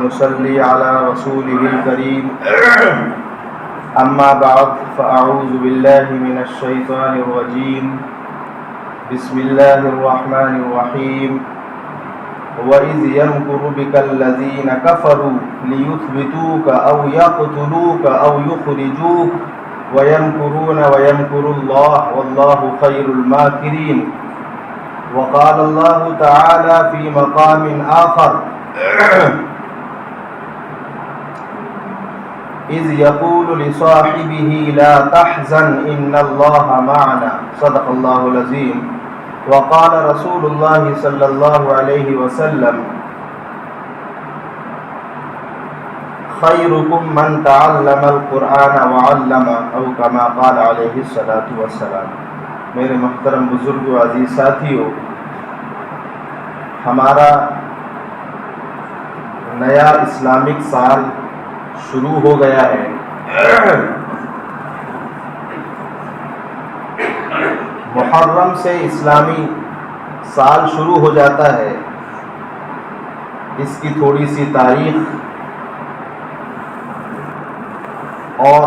ونصلي على رسوله الكريم أما بعد فأعوذ بالله من الشيطان الرجيم بسم الله الرحمن الرحيم وَإِذْ يَمْكُرُ بِكَ الَّذِينَ كَفَرُوا لِيُثْبِتُوكَ أَوْ يَقْتُلُوكَ أَوْ يُخْرِجُوكَ وَيَمْكُرُونَ وَيَمْكُرُ اللَّهُ وَاللَّهُ خَيْرُ الْمَاكِرِينَ وقال الله تعالى في مقام آخر إذ يقول لصاحبه لا تحزن إن الله معنا صدق الله العظيم وقال رسول الله صلى الله عليه وسلم خيركم من تعلم القرآن وعلم أو كما قال عليه الصلاة والسلام۔ میرے محترم بزرگوں، عزیز ساتھیوں، ہمارا نیا اسلامک سال شروع ہو گیا ہے۔ محرم سے اسلامی سال شروع ہو جاتا ہے۔ اس کی تھوڑی سی تاریخ اور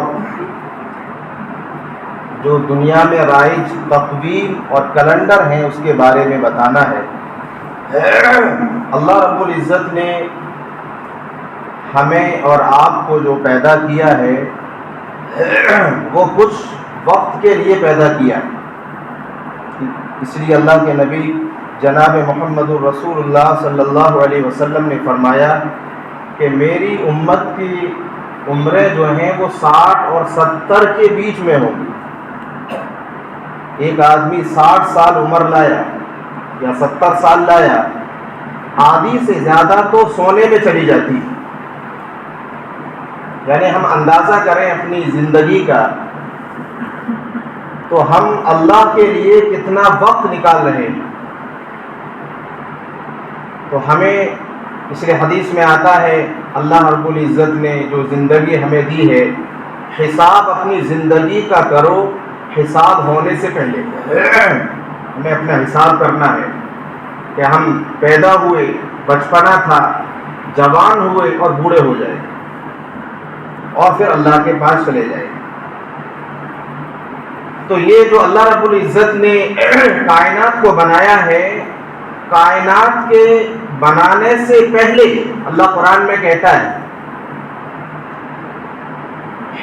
جو دنیا میں رائج تقویم اور کیلنڈر ہیں اس کے بارے میں بتانا ہے۔ اللہ رب العزت نے ہمیں اور آپ کو جو پیدا کیا ہے وہ کچھ وقت کے لیے پیدا کیا، اس لیے اللہ کے نبی جناب محمد الرسول اللہ صلی اللہ علیہ وسلم نے فرمایا کہ میری امت کی عمریں جو ہیں وہ 60 اور 70 کے بیچ میں ہوں گی۔ ایک آدمی 60 سال عمر لایا یا 70 سال لایا، آدھی سے زیادہ تو سونے میں چلی جاتی ہے۔ یعنی ہم اندازہ کریں اپنی زندگی کا تو ہم اللہ کے لیے کتنا وقت نکال رہے ہیں۔ تو ہمیں اس لیے حدیث میں آتا ہے اللہ رب العزت نے جو زندگی ہمیں دی ہے، حساب اپنی زندگی کا کرو حساب ہونے سے پہلے۔ ہمیں اپنا حساب کرنا ہے کہ ہم پیدا ہوئے، بچپنا تھا، جوان ہوئے اور بوڑھے ہو جائے اور پھر اللہ کے پاس چلے جائے۔ تو یہ جو اللہ رب العزت نے کائنات کو بنایا ہے، کائنات کے بنانے سے پہلے اللہ قرآن میں کہتا ہے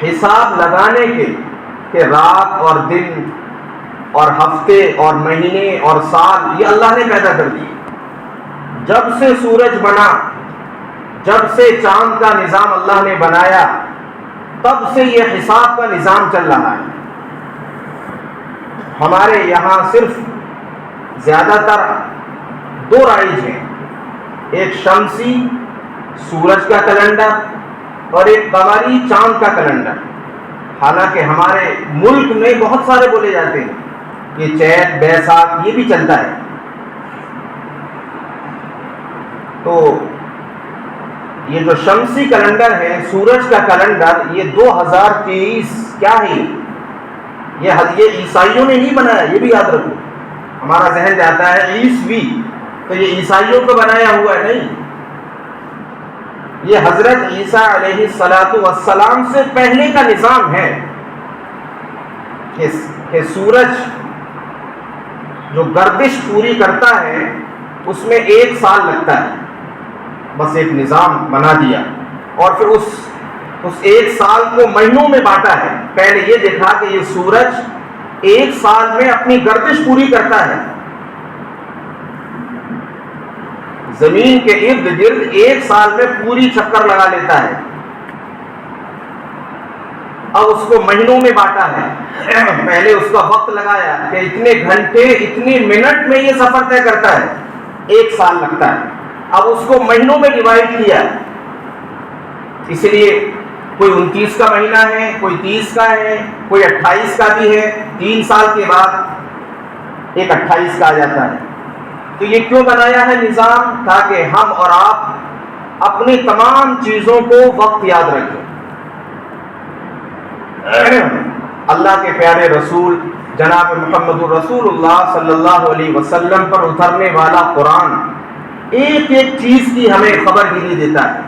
حساب لگانے کے کہ رات اور دن اور ہفتے اور مہینے اور سال یہ اللہ نے پیدا کر دیے۔ جب سے سورج بنا، جب سے چاند کا نظام اللہ نے بنایا، تب سے یہ حساب کا نظام چل رہا ہے۔ ہمارے یہاں صرف زیادہ تر 2 رائج ہیں، ایک شمسی سورج کا کیلنڈر اور ایک قمری چاند کا کیلنڈر۔ حالانکہ ہمارے ملک میں بہت سارے بولے جاتے ہیں، یہ چیت بیساکھ یہ بھی چلتا ہے۔ تو یہ جو شمسی کیلنڈر ہے، سورج کا کیلنڈر، یہ 2023 کیا ہے؟ یہ عیسائیوں نے نہیں بنایا، یہ بھی یاد رکھو۔ ہمارا ذہن جاتا ہے عیسوی، تو یہ عیسائیوں کو بنایا ہوا ہے، نہیں۔ یہ حضرت عیسیٰ علیہ السلام سے پہلے کا نظام ہے کہ سورج جو گردش پوری کرتا ہے اس میں 1 سال لگتا ہے۔ بس ایک نظام بنا دیا اور پھر اس 1 سال کو مہینوں میں بانٹا ہے۔ پہلے یہ دیکھا کہ یہ سورج 1 سال میں اپنی گردش پوری کرتا ہے، زمین کے ارد گرد 1 سال میں پوری چکر لگا لیتا ہے۔ اب اس کو مہینوں میں بانٹا ہے۔ پہلے اس کا وقت لگایا کہ اتنے گھنٹے اتنے منٹ میں یہ سفر طے کرتا ہے، 1 سال لگتا ہے۔ اب اس کو مہینوں میں ڈیوائڈ کیا، اس لیے کوئی 29 کا مہینہ ہے، کوئی 30 کا ہے، کوئی 28 کا بھی ہے۔ 3 سال کے بعد ایک 28 کا آ جاتا ہے۔ تو یہ کیوں بنایا ہے نظام؟ تاکہ ہم اور آپ اپنی تمام چیزوں کو وقت یاد رکھیں۔ اللہ کے پیارے رسول جناب محمد الرسول اللہ صلی اللہ علیہ وسلم پر اترنے والا قرآن ایک ایک چیز کی ہمیں خبر گیری دیتا ہے۔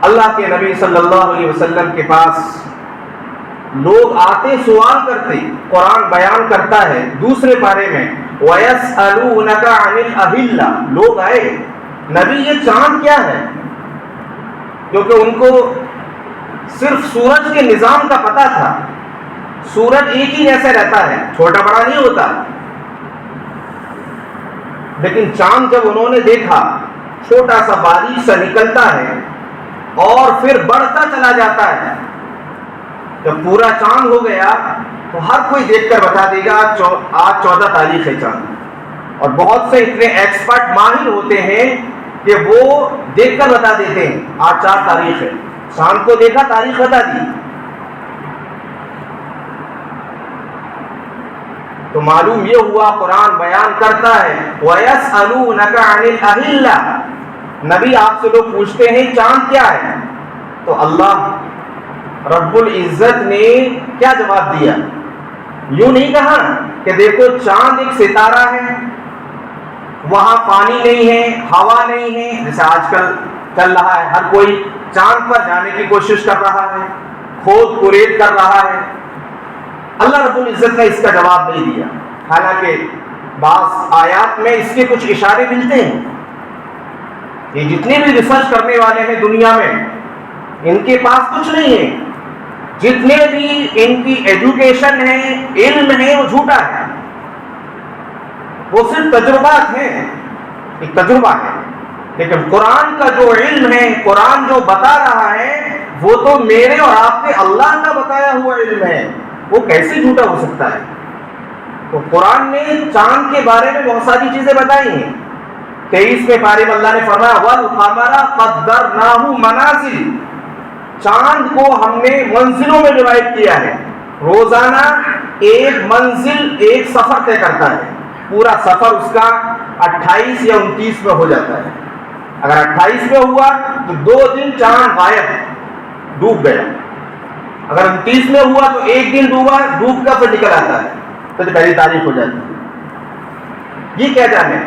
اللہ کے نبی صلی اللہ علیہ وسلم کے پاس لوگ آتے سوال کرتے، قرآن بیان کرتا ہے دوسرے پارے میں وَيَسْأَلُونَكَ عَنِ الْأَهِلَّةِ، لوگ آئے نبی یہ چاند کیا ہے، کیونکہ ان کو صرف سورج کے نظام کا پتہ تھا، سورج ایک ہی جیسے رہتا ہے، چھوٹا بڑا نہیں ہوتا، لیکن چاند جب انہوں نے دیکھا چھوٹا سا باریک سا نکلتا ہے اور پھر بڑھتا چلا جاتا ہے، جب پورا چاند ہو گیا تو ہر کوئی دیکھ کر بتا دے گا آج 14 تاریخ ہے چاند، اور بہت سے اتنے ایکسپرٹ ماہر ہوتے ہیں کہ وہ دیکھ کر بتا دیتے ہیں آج 4 تاریخ ہے، چاند کو دیکھا تاریخ بتا دی۔ تو معلوم یہ ہوا قرآن بیان کرتا ہے وَيَسْأَلُونَكَ عَنِ الْأَهِلَّةِ، نبی آپ سے لوگ پوچھتے ہیں چاند کیا ہے، تو اللہ رب العزت نے کیا جواب دیا؟ یوں نہیں کہا کہ دیکھو چاند ایک ستارہ ہے، وہاں پانی نہیں ہے، ہوا نہیں ہے، جیسے آج کل چل رہا ہے، ہر کوئی چاند پر جانے کی کوشش کر رہا ہے، کھود کریت کر رہا ہے۔ اللہ رب العزت نے اس کا جواب نہیں دیا، حالانکہ بعض آیات میں اس کے کچھ اشارے ملتے ہیں۔ یہ جتنے بھی ریسرچ کرنے والے ہیں دنیا میں، ان کے پاس کچھ نہیں ہے، جتنے بھی ان کی ایجوکیشن ہے، علم ہے، وہ جھوٹا ہے، وہ صرف تجربات ہیں، ایک تجربہ ہے، لیکن قرآن کا جو علم ہے، قرآن جو بتا رہا ہے، وہ تو میرے اور آپ کے اللہ کا بتایا ہوا علم ہے، وہ کیسے جھوٹا ہو سکتا ہے؟ تو قرآن نے چاند کے بارے میں بہت ساری چیزیں بتائی ہیں۔ 23ویں پارے میں اللہ نے فرمایا وَالْقَمَرَ قَدَّرْنَاهُ مَنَازِلَ، چاند کو ہم نے منزلوں میں ڈیوائڈ کیا ہے، روزانہ ایک منزل ایک سفر طے کرتا ہے، پورا سفر اس کا 28 یا 29 میں ہو جاتا ہے، اگر 28 میں ہوا تو 2 دن چاند غائب ڈوب گیا، اگر 29 میں ہوا تو 1 دن ڈوب کا پھر نکل آتا ہے، تو پہلی تاریخ ہو جاتی ہے۔ یہ کیا جانے؟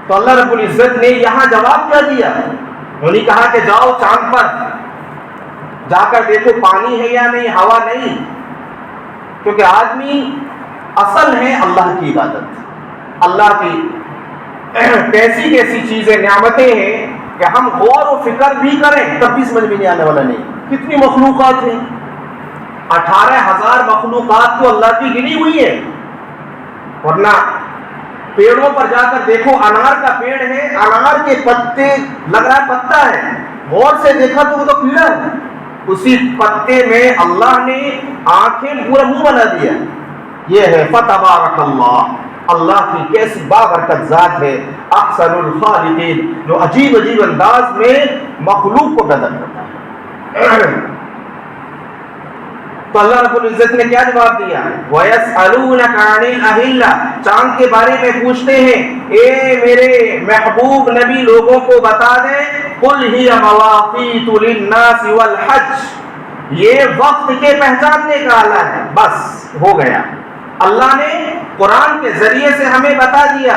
تو اللہ رب العزت نے یہاں جواب کیا دیا؟ انہوں نے کہا کہ جاؤ چاند پر جا کر دیکھو پانی ہے یا نہیں، ہوا نہیں، کیونکہ آدمی اصل ہے اللہ کی عبادت، اللہ کی کیسی کیسی چیزیں نعمتیں ہیں کہ ہم غور و فکر بھی کریں تب بھی سمجھ میں نہیں آنے والا نہیں، کتنی مخلوقات ہیں، 18,000 مخلوقات تو اللہ کی گنی ہوئی ہے، ورنہ پیڑوں پر جا کر دیکھو، انار کا پیڑ ہے، انار کے پتے لگ رہا ہے پتا ہے، غور سے دیکھا تو وہ تو کیڑا ہے، اسی پتے میں اللہ نے آنکھیں پورا منہ بنا دیا۔ یہ ہے فتبارک اللہ، اللہ کی کیسی بابرکت ذات ہے، احسن الخالقین، جو عجیب عجیب انداز میں مخلوق کو پیدا کرتا ہے۔ تو اللہ رب العزت نے کیا جواب دیا؟ وَيَسْأَلُونَكَ عَنِ الْأَهِلَّةِ، چاند کے بارے میں پوچھتے ہیں، اے میرے محبوب نبی لوگوں کو بتا دیں، قُلْ هِيَ مَوَاقِيتُ لِلنَّاسِ وَالْحَجِّ، یہ وقت کے پہچاننے کا آلہ ہے، بس ہو گیا۔ اللہ نے قرآن کے ذریعے سے ہمیں بتا دیا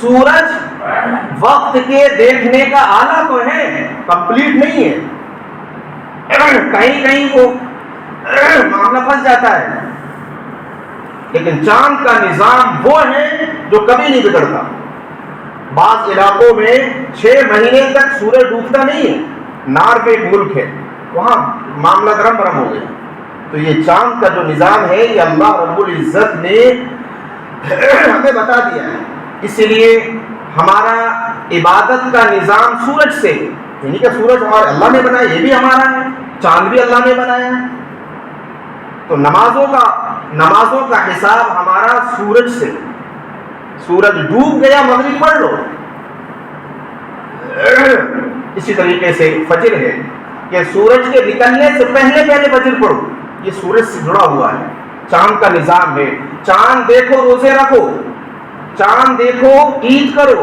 سورج وقت کے دیکھنے کا آلہ تو ہے، کمپلیٹ نہیں ہے، کہیں کہیں وہ معاملہ پھنس جاتا ہے، لیکن چاند کا نظام وہ ہے جو کبھی نہیں بگڑتا۔ بعض علاقوں میں 6 مہینے تک سورج ڈوبتا نہیں ہے، ناروے ایک ملک ہے، وہاں معاملہ درم برم ہو گیا۔ تو یہ چاند کا جو نظام ہے یہ اللہ رب العزت نے ہمیں بتا دیا ہے، اسی لیے ہمارا عبادت کا نظام سورج سے، یعنی کہ سورج ہمارا اللہ نے بنایا، یہ بھی ہمارا ہے، چاند بھی اللہ نے بنایا ہے، تو نمازوں کا حساب ہمارا سورج سے، سورج ڈوب گیا مغرب پڑھ لو، اسی طریقے سے فجر ہے کہ سورج کے نکلنے سے پہلے فجر پڑھو، یہ سورج سے جڑا ہوا ہے، چاند کا نظام ہے، چاند دیکھو روزے رکھو، چاند دیکھو عید کرو،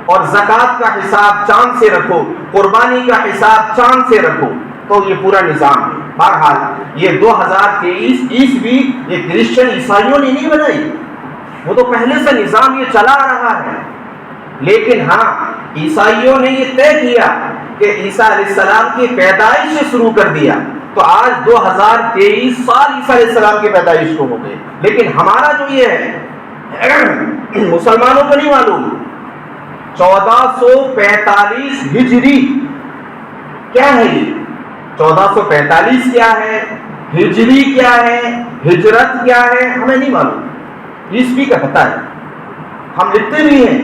اور زکوٰۃ کا حساب چاند سے رکھو، قربانی کا حساب چاند سے رکھو، تو یہ پورا نظام ہے۔ بہرحال یہ 2023 عیسوی یہ کرسچن عیسائیوں نے نہیں بنائی، وہ تو پہلے سے نظام یہ چلا رہا ہے، لیکن ہاں عیسائیوں نے یہ طے کیا کہ عیسیٰ علیہ السلام کی پیدائش سے شروع کر دیا تو آج 2023 سال عیسیٰ علیہ السلام کی پیدائش کو ہو گئے. لیکن ہمارا جو یہ ہے مسلمانوں کو نہیں معلوم 1445 ہجری کیا ہے. یہ 1445 کیا ہے, ہجری کیا ہے, ہجرت کیا ہے, ہمیں نہیں معلوم. عیسوی کا پتہ ہے, ہم لکھتے بھی ہیں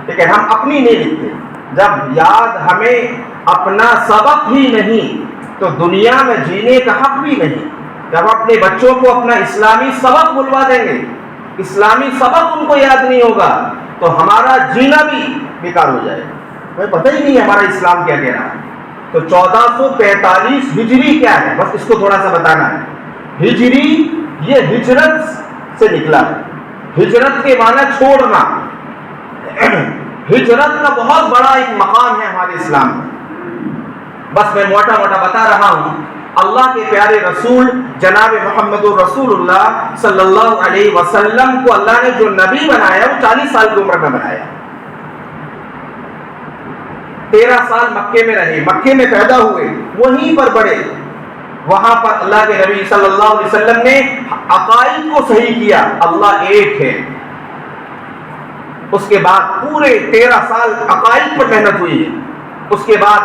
لیکن ہم اپنی نہیں لکھتے. جب یاد ہمیں اپنا سبق ہی نہیں تو دنیا میں جینے کا حق بھی نہیں. جب اپنے بچوں کو اپنا اسلامی سبق بلوا دیں گے, اسلامی سبق ان کو یاد نہیں ہوگا تو ہمارا جینا بھی بیکار ہو جائے. ہمیں پتہ ہی نہیں ہمارا اسلام کیا کہہ رہا ہے. تو 1445 ہجری کیا ہے, بس اس کو تھوڑا سا بتانا ہے. ہجری یہ ہجرت سے نکلا ہے. ہجرت کے معنی چھوڑنا. ہجرت کا بہت بڑا ایک مقام ہے ہمارے اسلام میں. بس میں موٹا موٹا بتا رہا ہوں. اللہ کے پیارے رسول جناب محمد رسول اللہ صلی اللہ علیہ وسلم کو اللہ نے جو نبی بنایا وہ 40 سال کی عمر میں بنایا. 13 سال مکے میں رہے, مکے میں پیدا ہوئے, وہیں پر بڑے. وہاں پر اللہ کے نبی صلی اللہ علیہ وسلم نے عقائد کو صحیح کیا, اللہ ایک ہے. اس کے بعد پورے 13 سال عقائد پر محنت ہوئی ہے. اس کے بعد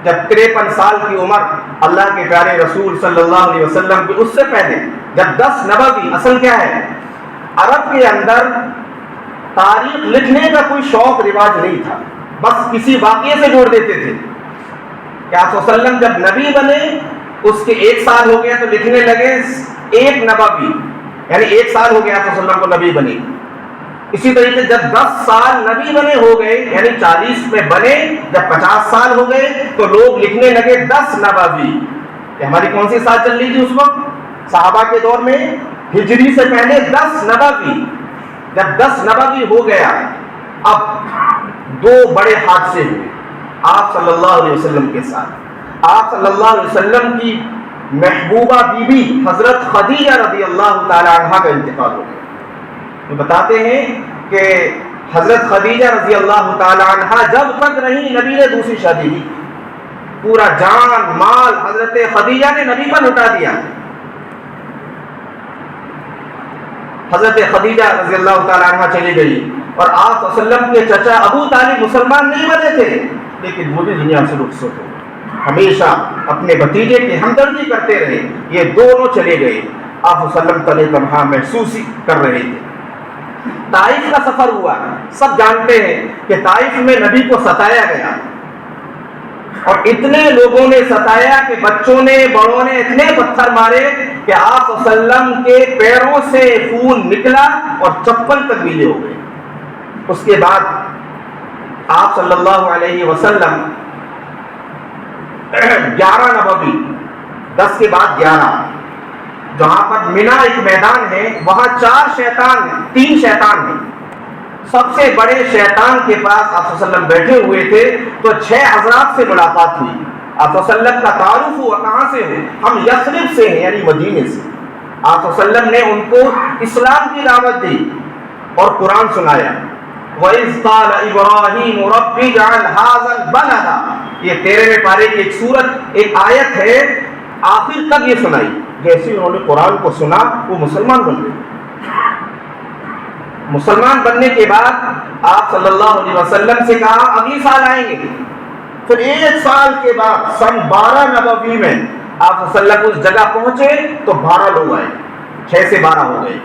جب 53 سال کی عمر اللہ کے پیارے رسول صلی اللہ علیہ وسلم کی, اس سے پہلے جب 10 نبوی, اصل کیا ہے عرب کے اندر تاریخ لکھنے کا کوئی شوق رواج نہیں تھا, بس کسی واقعے سے جوڑ دیتے تھے. کہ آپ صلی اللہ علیہ وسلم جب نبی بنے اس کے 1 سال ہو گیا تو لکھنے لگے 1 نبوی, یعنی 1 سال ہو گیا آپ صلی اللہ علیہ وسلم کو نبی بنے. اسی طریقے جب 10 سال نبی بنے ہو گئے, یعنی 40 میں بنے, جب 50 سال ہو گئے تو لوگ لکھنے لگے 10 نبوی. ہماری کون سی سال چل رہی تھی اس وقت صحابہ کے دور میں, ہجری سے پہلے 10 نبوی. جب 10 نبوی ہو گیا اب 2 بڑے حادثے ہوئے آپ صلی اللہ علیہ وسلم کے ساتھ. آپ صلی اللہ علیہ وسلم کی محبوبہ بیوی حضرت خدیجہ رضی اللہ تعالی عنہا کا انتقال ہو گیا. وہ بتاتے ہیں کہ حضرت خدیجہ رضی اللہ تعالی عنہا جب تک رہی نبی نے دوسری شادی کی. پورا جان مال حضرت خدیجہ نے نبی پر لٹا دیا. حضرت خدیجہ رضی اللہ تعالی عنہا چلی گئی اور آپ صلی اللہ علیہ وسلم کے چچا ابو طالب مسلمان نہیں بنے تھے لیکن وہ بھی دنیا سے رخصت ہو. ہمیشہ اپنے بھتیجے کی ہمدردی کرتے رہے. یہ دونوں چلے گئے. آپ صلی اللہ علیہ وسلم تنہا تنہا محسوس کر رہے تھے. طائف کا سفر ہوا. سب جانتے ہیں کہ طائف میں نبی کو ستایا گیا اور اتنے لوگوں نے ستایا کہ بچوں نے بڑوں نے اتنے پتھر مارے کہ آپ صلی اللہ علیہ وسلم کے پیروں سے خون نکلا اور چپل تک گیلے ہو گئے. اس کے بعد آپ صلی اللہ علیہ وسلم 11 نبوی, 10 کے بعد 11, جہاں پر مینا ایک میدان ہے وہاں 4 شیطان ہیں, 3 شیطان ہیں. سب سے بڑے شیطان کے پاس آپ صلی اللہ علیہ وسلم بیٹھے ہوئے تھے تو 6 حضرات سے ملاقات ہوئی. آپ صلی اللہ علیہ وسلم کا تعارف ہوا, کہاں سے ہو؟ ہم یثرب سے ہیں, یعنی مدینے سے. آپ صلی اللہ علیہ وسلم نے ان کو اسلام کی دعوت دی اور قرآن سنایا. وَإِذْ قَالَ إِبْرَاهِيمُ رَبِّ اجْعَلْ هَٰذَا الْبَلَدَ, یہ 13ویں پارے کی ایک سورت, ایک آیت ہے, آخر تک یہ سنائی. جیسے انہوں نے قرآن کو سنا وہ مسلمان بن گئے. مسلمان بننے کے بعد آپ صلی اللہ علیہ وسلم سے کہا اگلی سال آئیں گے. پھر 1 سال کے بعد سن 12 نبوی میں آپ صلی اللہ علیہ وسلم اس جگہ پہنچے تو 12 لوگ آئے, 6 سے 12 ہو گئے.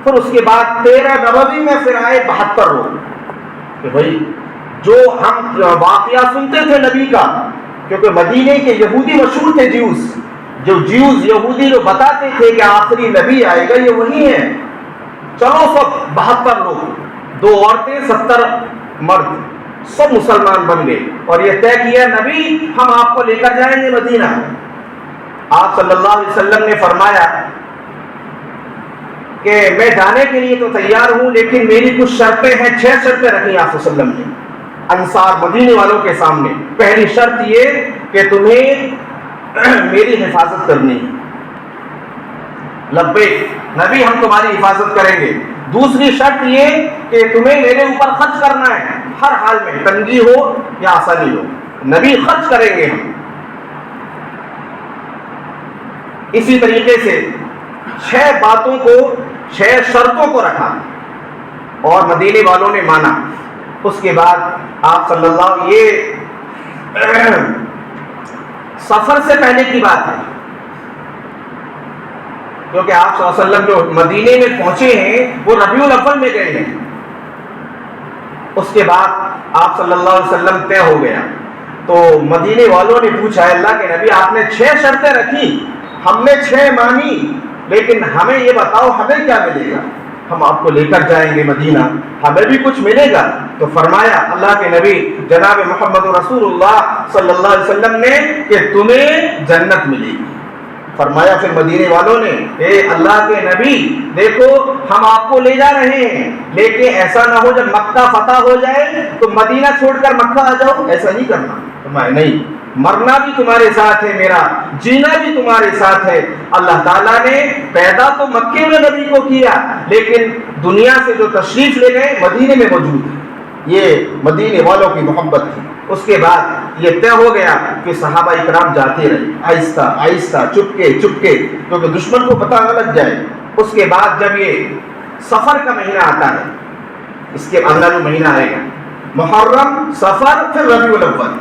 پھر اس کے بعد 13 نبوی میں پھر آئے 72 لوگ. کہ بھائی جو ہم واقعہ سنتے تھے نبی کا, کیونکہ مدینے کے یہودی مشہور تھے, جیوز یہودی جو بتاتے تھے کہ آخری نبی آئے گا یہ وہی ہے. چلو سب 72 لوگ, 2 عورتیں 70 مرد, سب مسلمان بن گئے اور یہ طے کیا نبی ہم آپ کو لے کر جائیں گے مدینہ. آپ صلی اللہ علیہ وسلم نے فرمایا کہ میں جانے کے لیے تو تیار ہوں لیکن میری کچھ شرطیں ہیں. 6 شرطیں رکھی آپ صلی اللہ علیہ وسلم نے انصار مدینے والوں کے سامنے. پہلی شرط یہ کہ تمہیں میری حفاظت کرنی ہے. لبیک نبی ہم تمہاری حفاظت کریں گے. دوسری شرط یہ کہ تمہیں میرے اوپر خرچ کرنا ہے ہر حال میں, تنگی ہو یا آسانی ہو. نبی خرچ کریں گے ہم. اسی طریقے سے 6 باتوں کو 6 شرطوں کو رکھا اور مدینے والوں نے مانا. اس کے بعد آپ صلی اللہ یہ سفر سے پہلے کی بات ہے کیونکہ آپ صلی اللہ علیہ وسلم جو مدینے میں پہنچے ہیں وہ ربیع الاول میں گئے ہیں. اس کے بعد آپ صلی اللہ علیہ وسلم طے ہو گیا تو مدینے والوں نے پوچھا اللہ کے نبی آپ نے 6 شرطیں رکھی, ہم نے 6 مانی, لیکن ہمیں یہ بتاؤ ہمیں کیا ملے گا, ہم آپ کو لے کر جائیں گے مدینہ, ہمیں بھی کچھ ملے گا. تو فرمایا اللہ کے نبی جناب محمد رسول اللہ صلی اللہ علیہ وسلم نے کہ تمہیں جنت ملے گی. فرمایا پھر مدینے والوں نے اے اللہ کے نبی دیکھو ہم آپ کو لے جا رہے ہیں لیکن ایسا نہ ہو جب مکہ فتح ہو جائے تو مدینہ چھوڑ کر مکہ آ جاؤ, ایسا نہیں کرنا. فرمایا نہیں, مرنا بھی تمہارے ساتھ ہے, میرا جینا بھی تمہارے ساتھ ہے. اللہ تعالیٰ نے پیدا تو مکے میں نبی کو کیا لیکن دنیا سے جو تشریف لے گئے مدینے میں موجود ہے. یہ مدینے والوں کی محبت تھی. اس کے بعد یہ طے ہو گیا کہ صحابہ اکرام جاتے رہے آہستہ آہستہ چپکے چپکے کیونکہ دشمن کو پتہ نہ لگ جائے. اس کے بعد جب یہ سفر کا مہینہ آتا ہے, اس کے اندر جو مہینہ آئے گا محرم, سفر, پھر ربیع الاول,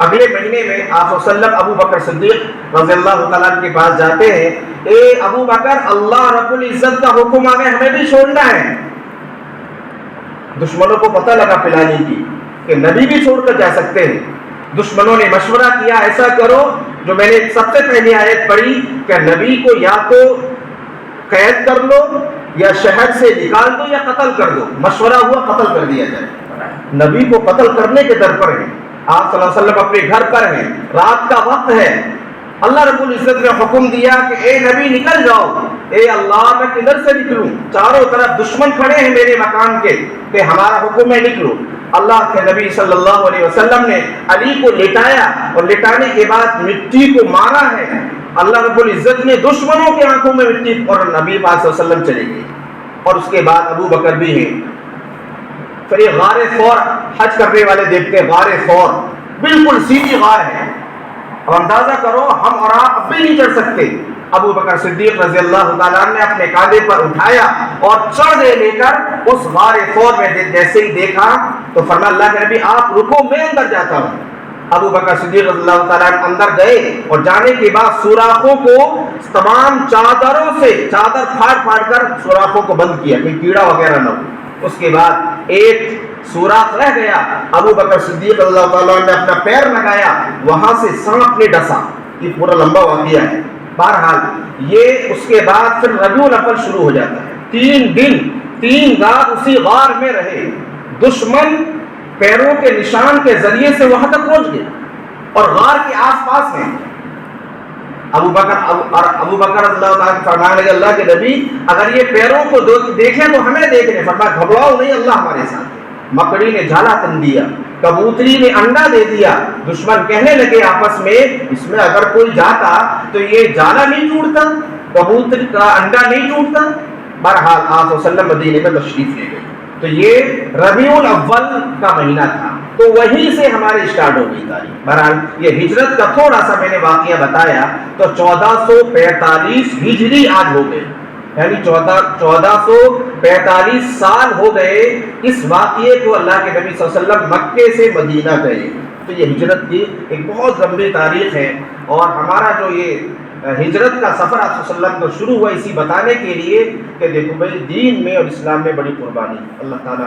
اگلے مہینے میں آپ صلی اللہ علیہ وسلم ابو بکر صدیق رضی اللہ تعالیٰ کے پاس جاتے ہیں. اے ابو بکر اللہ رب العزت کا حکم آ گیا, ہمیں بھی چھوڑنا ہے. دشمنوں کو پتہ لگا پلانی کی کہ نبی بھی چھوڑ کر جا سکتے ہیں. دشمنوں نے مشورہ کیا ایسا کرو جو میں نے سب سے پہلی آیت پڑھی کہ نبی کو یا تو قید کر لو یا شہر سے نکال دو یا قتل کر دو. مشورہ ہوا قتل کر دیا جائے. نبی کو قتل کرنے کے در پر ہیں, آپ صلی اللہ علیہ وسلم اپنے گھر پر ہیں, رات کا وقت ہے. اللہ رب العزت نے حکم دیا کہ اے نبی نکل جاؤ. اے اللہ میں کدھر سے نکلوں, چاروں طرف دشمن کھڑے ہیں میرے مکان کے کہ ہمارا حکم ہے نکلو. اللہ کے نبی صلی اللہ علیہ وسلم نے علی کو لٹایا اور لٹانے کے بعد مٹی کو مارا ہے. اللہ رب العزت نے دشمنوں کے آنکھوں میں مٹی اور نبی پاک صلی اللہ علیہ وسلم چلے گئے. اور اس کے بعد ابو بکر بھی ہیں. پھر یہ غار ثور, حج کرنے والے دیکھتے ہیں غار ثور بالکل سیدھی غار ہے. اب اندازہ کرو ہم اور آپ اب بھی نہیں چڑھ سکتے. ابو بکر صدیق رضی اللہ تعالیٰ نے اپنے کاندھے پر اٹھایا اور چڑھ گئے لے کر اس غار ثور میں. جیسے ہی دیکھا تو فرمایا اللہ کے نبی آپ رکو میں اندر جاتا ہوں. ابو بکر صدیق رضی اللہ تعالیٰ اندر گئے اور جانے کے بعد سوراخوں کو تمام چادروں سے چادر پھاڑ پھاڑ کر سوراخوں کو بند کیا کہ کیڑا وغیرہ نہ ہو. اس کے بعد ایک سوراخ رہ گیا, ابو بکر صدیق رضی اللہ تعالیٰ نے اپنا پیر لگایا, وہاں سے سانپ نے ڈسا. یہ پورا لمبا واقعہ ہے. بہرحال یہ اس کے بعد پھر ربیع الاول شروع ہو جاتا ہے. 3 دن 3 رات اسی غار میں رہے. دشمن پیروں کے نشان کے ذریعے سے وہاں تک پہنچ گئے اور غار کے آس پاس میں. ابو بکر اللہ تعالیٰ فرمانے لگے اللہ کے نبی اگر یہ پیروں کو دیکھیں تو ہمیں دیکھ لیں. فرمایا گھبراؤ نہیں, اللہ ہمارے ساتھ. مکڑی نے جالا تن دیا, کبوتری نے انڈا دے دیا. دشمن کہنے لگے آپس میں اس میں اگر کوئی جاتا تو یہ جالا نہیں ٹوٹتا, کبوتری کا انڈا نہیں ٹوٹتا. بہرحال آپ صلی اللہ علیہ وسلم مدینے میں تشریف لے گئے. تو یہ ربیع الاول کا مہینہ تھا, تو وہیں سے ہمارے اسٹارٹ ہو گئی تاریخ. بہرحال یہ ہجرت کا تھوڑا سا میں نے واقعہ بتایا تو 1445 ہجری آج ہو گئے, یعنی 1445 سال ہو گئے اس واقعے کو اللہ کے نبی صلی اللہ علیہ وسلم مکے سے مدینہ گئے. تو یہ ہجرت کی ایک بہت لمبی تاریخ ہے اور ہمارا جو یہ ہجرت کا سفر آپ صلی اللہ علیہ وسلم کو شروع ہوا اسی بتانے کے لیے کہ دیکھو بھائی دین میں اور اسلام میں بڑی قربانی. اللہ تعالیٰ